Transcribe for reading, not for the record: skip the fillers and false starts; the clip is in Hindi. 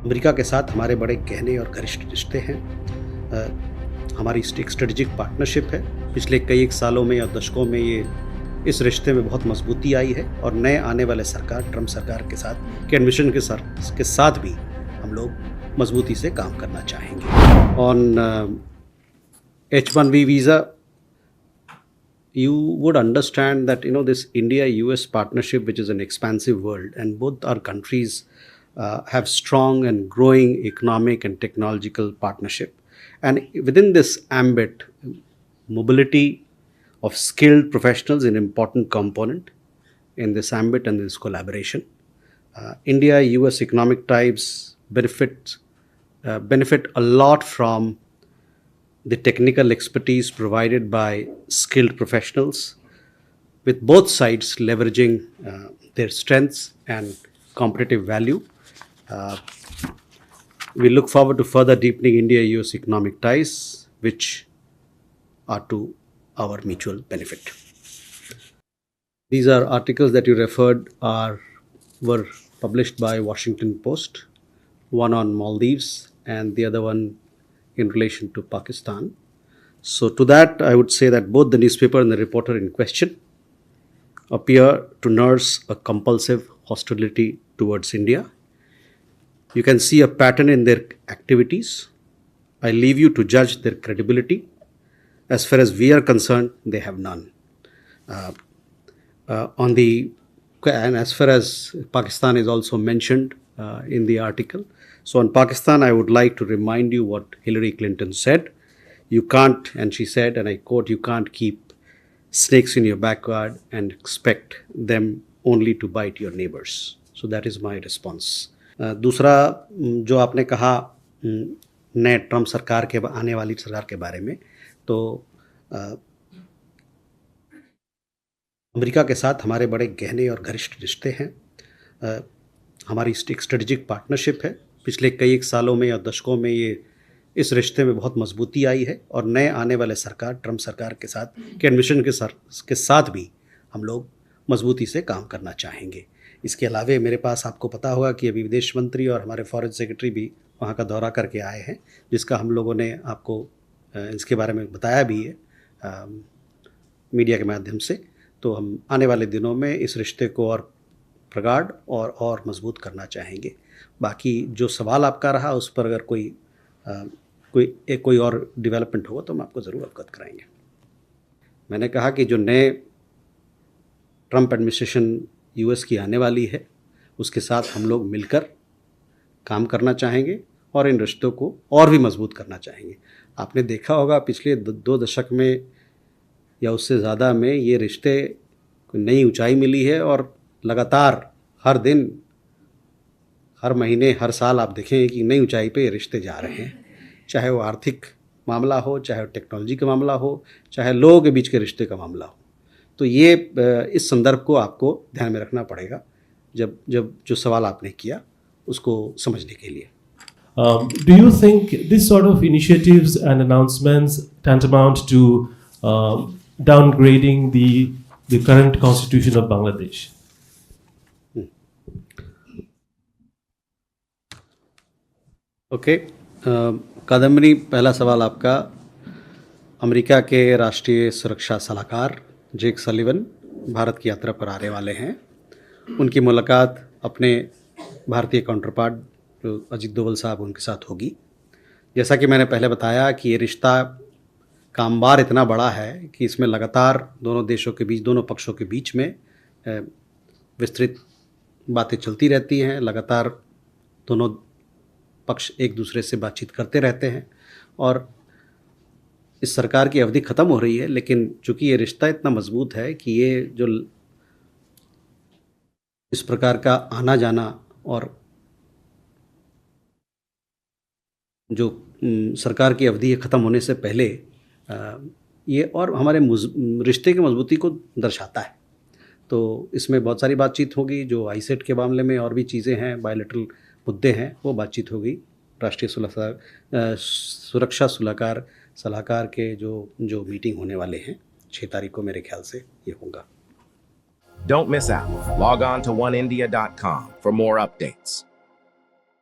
अमेरिका के साथ हमारे बड़े गहने और घनिष्ठ रिश्ते हैं। हमारी एक स्ट्रेटेजिक पार्टनरशिप है। पिछले कई एक सालों में या दशकों में इस रिश्ते में बहुत मजबूती आई है और नए आने वाले सरकार ट्रम्प सरकार के साथ के एडमिशन के साथ भी हम लोग मजबूती से काम करना चाहेंगे। On H-1B visa, you would understand that this India-US partnership, which is an expansive world, and both our countries have strong and growing economic and technological partnership. And within this ambit, mobility of skilled professionals is an important component in this ambit and this collaboration. India-US economic ties benefit a lot from the technical expertise provided by skilled professionals, with both sides leveraging their strengths and competitive value. We look forward to further deepening India-US economic ties, which are to our mutual benefit. These are articles that you referred were published by Washington Post, one on Maldives and the other one in relation to Pakistan. So to that, I would say that both the newspaper and the reporter in question appear to nurse a compulsive hostility towards India. You can see a pattern in their activities. I leave you to judge their credibility. As far as we are concerned, they have none. And as far as Pakistan is also mentioned in the article. So on Pakistan, I would like to remind you what Hillary Clinton said. You can't, and she said, and I quote, you can't keep snakes in your backyard and expect them only to bite your neighbors. So that is my response. दूसरा जो आपने कहा नए ट्रम्प सरकार के आने वाली सरकार के बारे में, तो अमेरिका के साथ हमारे बड़े गहने और घनिष्ठ रिश्ते हैं। हमारी एक स्ट्रेटेजिक पार्टनरशिप है। पिछले कई एक सालों में या दशकों में इस रिश्ते में बहुत मजबूती आई है और नए आने वाले सरकार ट्रम्प सरकार के साथ के एडमिशन के साथ भी हम लोग मजबूती से काम करना चाहेंगे। इसके अलावा मेरे पास, आपको पता होगा कि अभी विदेश मंत्री और हमारे फॉरेन सेक्रेटरी भी वहाँ का दौरा करके आए हैं, जिसका हम लोगों ने आपको इसके बारे में बताया भी है मीडिया के माध्यम से। तो हम आने वाले दिनों में इस रिश्ते को और प्रगाढ़ और मजबूत करना चाहेंगे। बाकी जो सवाल आपका रहा उस पर अगर कोई और डेवलपमेंट होगा तो हम आपको ज़रूर अवगत कराएंगे। मैंने कहा कि जो नए ट्रम्प एडमिनिस्ट्रेशन यूएस की आने वाली है, उसके साथ हम लोग मिलकर काम करना चाहेंगे और इन रिश्तों को और भी मजबूत करना चाहेंगे। आपने देखा होगा पिछले 2 दशक में या उससे ज़्यादा में ये रिश्ते को नई ऊंचाई मिली है और लगातार हर दिन, हर महीने, हर साल आप देखें कि नई ऊंचाई पे ये रिश्ते जा रहे हैं। चाहे वो आर्थिक मामला हो, चाहे वो टेक्नोलॉजी का मामला हो, चाहे लोगों के बीच के रिश्ते का मामला हो। तो ये इस संदर्भ को आपको ध्यान में रखना पड़ेगा जब जो सवाल आपने किया उसको समझने के लिए। Do you think this sort of initiatives and announcements tantamount to downgrading the current constitution of Bangladesh? Okay, Kadambari, पहला सवाल आपका। अमेरिका के राष्ट्रीय सुरक्षा सलाहकार जेक सलिवन भारत की यात्रा पर आने वाले हैं। उनकी मुलाकात अपने भारतीय काउंटरपार्ट अजीत डोभाल साहब उनके साथ होगी। जैसा कि मैंने पहले बताया कि ये रिश्ता का अंबार इतना बड़ा है कि इसमें लगातार दोनों देशों के बीच, दोनों पक्षों के बीच में विस्तृत बातें चलती रहती हैं। लगातार दोनों पक्ष एक दूसरे से बातचीत करते रहते हैं और इस सरकार की अवधि ख़त्म हो रही है, लेकिन चूँकि ये रिश्ता इतना मजबूत है कि ये जो इस प्रकार का आना जाना और जो सरकार की अवधि ख़त्म होने से पहले ये और हमारे रिश्ते की मजबूती को दर्शाता है। तो इसमें बहुत सारी बातचीत होगी। जो आईसेट के मामले में और भी चीज़ें हैं, बायलैटरल मुद्दे हैं, वो बातचीत होगी। राष्ट्रीय सुरक्षा सलाहकार के जो मीटिंग होने वाले हैं 6 तारीख को, मेरे ख्याल से ये होगा। Don't miss out. Log on to oneindia.com for more updates.